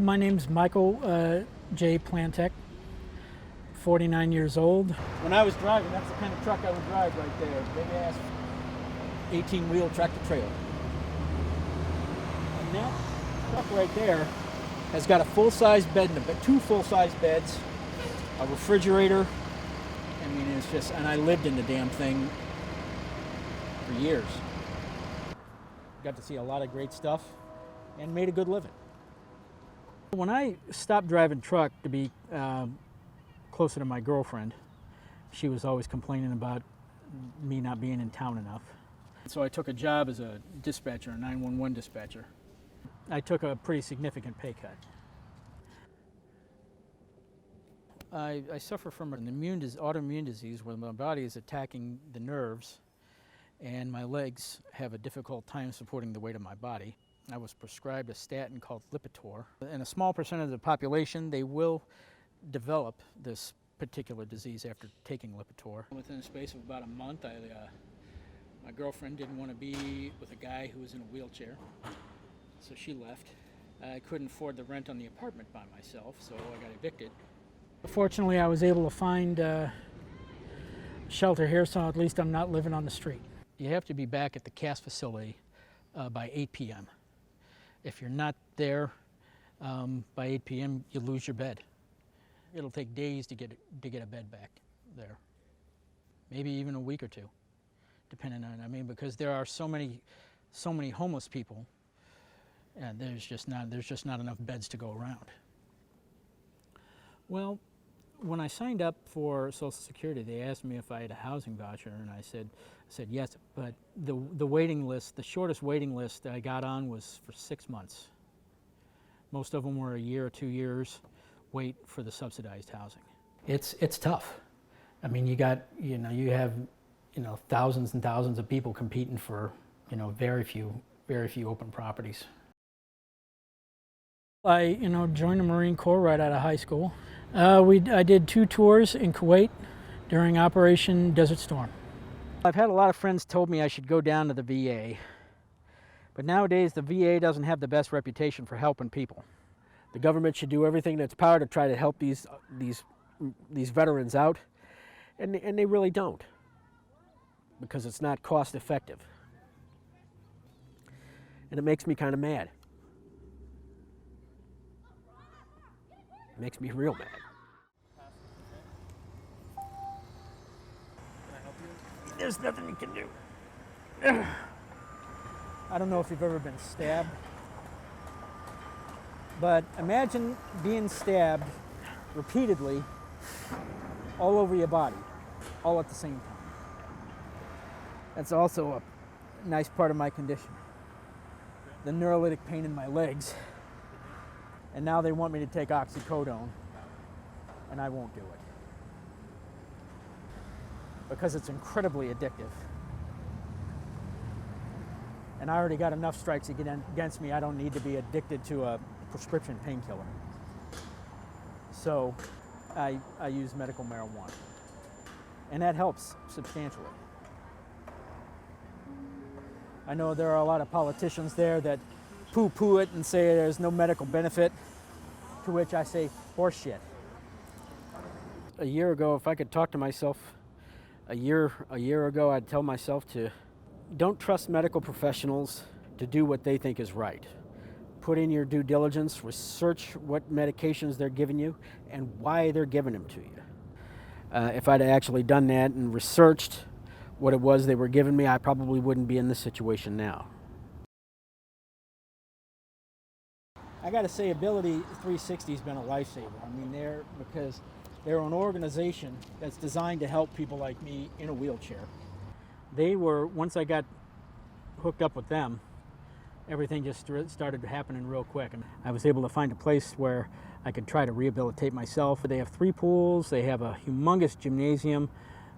My name's Michael J. Plantek, 49 years old. When I was driving, that's the kind of truck I would drive right there. Big ass 18-wheel tractor trailer. And that truck right there has got a full-size bed in it, two full-size beds, a refrigerator. I mean, it's just, and I lived in the damn thing for years. Got to see a lot of great stuff and made a good living. When I stopped driving truck to be closer to my girlfriend, she was always complaining about me not being in town enough. So I took a job as a dispatcher, a 911 dispatcher. I took a pretty significant pay cut. I suffer from an autoimmune disease where my body is attacking the nerves and my legs have a difficult time supporting the weight of my body. I was prescribed a statin called Lipitor. In a small percentage of the population, they will develop this particular disease after taking Lipitor. Within a space of about a month, my girlfriend didn't want to be with a guy who was in a wheelchair, so she left. I couldn't afford the rent on the apartment by myself, so I got evicted. Fortunately, I was able to find shelter here, so at least I'm not living on the street. You have to be back at the CAST facility by 8 p.m. If you're not there by 8 p.m., you lose your bed. It'll take days to get a bed back there. Maybe even a week or two, depending on, because there are so many homeless people, and there's just not enough beds to go around. Well, when I signed up for Social Security, they asked me if I had a housing voucher, and I said yes, but the waiting list, the shortest waiting list I got on was for 6 months. Most of them were a year or 2 years wait for the subsidized housing. It's tough. I mean, you have thousands and thousands of people competing for very few open properties. I joined the Marine Corps right out of high school. I did 2 tours in Kuwait during Operation Desert Storm. I've had a lot of friends told me I should go down to the VA, but nowadays the VA doesn't have the best reputation for helping people. The government should do everything in its power to try to help these veterans out, and they really don't, because it's not cost effective. And it makes me kind of mad. It makes me real mad. There's nothing you can do. I don't know if you've ever been stabbed, but imagine being stabbed repeatedly all over your body, all at the same time. That's also a nice part of my condition. The neurolytic pain in my legs. And now they want me to take oxycodone, and I won't do it. Because it's incredibly addictive. And I already got enough strikes against me. I don't need to be addicted to a prescription painkiller. So I use medical marijuana. And that helps substantially. I know there are a lot of politicians there that poo-poo it and say there's no medical benefit, to which I say, horseshit. A year ago, if I could talk to myself a year ago, I'd tell myself to don't trust medical professionals to do what they think is right. Put in your due diligence, research what medications they're giving you and why they're giving them to you. If I'd actually done that and researched what it was they were giving me, I probably wouldn't be in this situation now. I got to say, Ability 360 has been a lifesaver. I mean, because they're an organization that's designed to help people like me in a wheelchair. Once I got hooked up with them, everything just started happening real quick. And I was able to find a place where I could try to rehabilitate myself. They have 3 pools. They have a humongous gymnasium,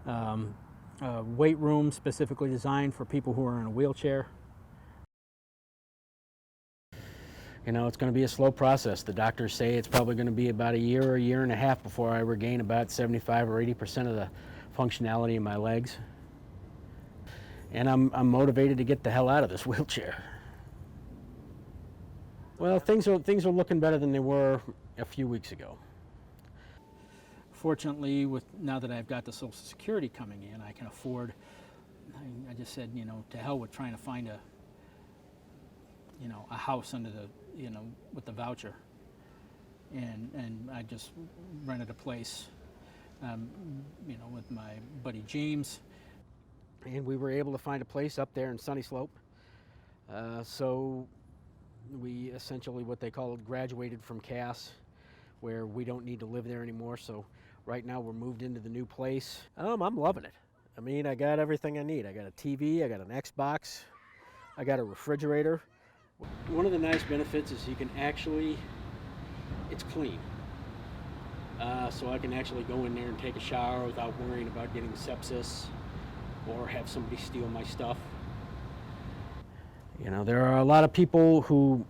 a weight room specifically designed for people who are in a wheelchair. It's going to be a slow process. The doctors say it's probably going to be about a year or a year and a half before I regain about 75 or 80% of the functionality in my legs. And I'm motivated to get the hell out of this wheelchair. Well, things are looking better than they were a few weeks ago. Fortunately, now that I've got the Social Security coming in, I can afford. I just said, to hell with trying to find a house under with the voucher, and I just rented a place, with my buddy James. And we were able to find a place up there in Sunny Slope. So we essentially, what they call it, graduated from Cass, where we don't need to live there anymore. So right now we're moved into the new place. I'm loving it. I mean, I got everything I need. I got a TV, I got an Xbox, I got a refrigerator. One of the nice benefits is it's clean. So I can actually go in there and take a shower without worrying about getting sepsis or have somebody steal my stuff. There are a lot of people who,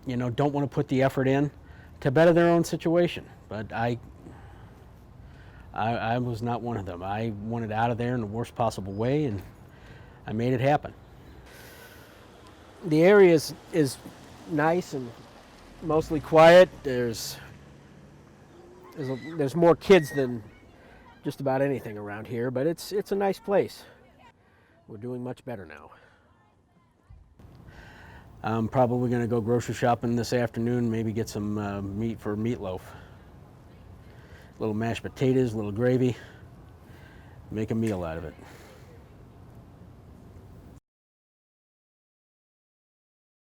don't want to put the effort in to better their own situation. But I was not one of them. I wanted out of there in the worst possible way, and I made it happen. The area is nice and mostly quiet. There's more kids than just about anything around here, but it's a nice place. We're doing much better now. I'm probably going to go grocery shopping this afternoon, maybe get some meat for meatloaf. A little mashed potatoes, a little gravy, make a meal out of it.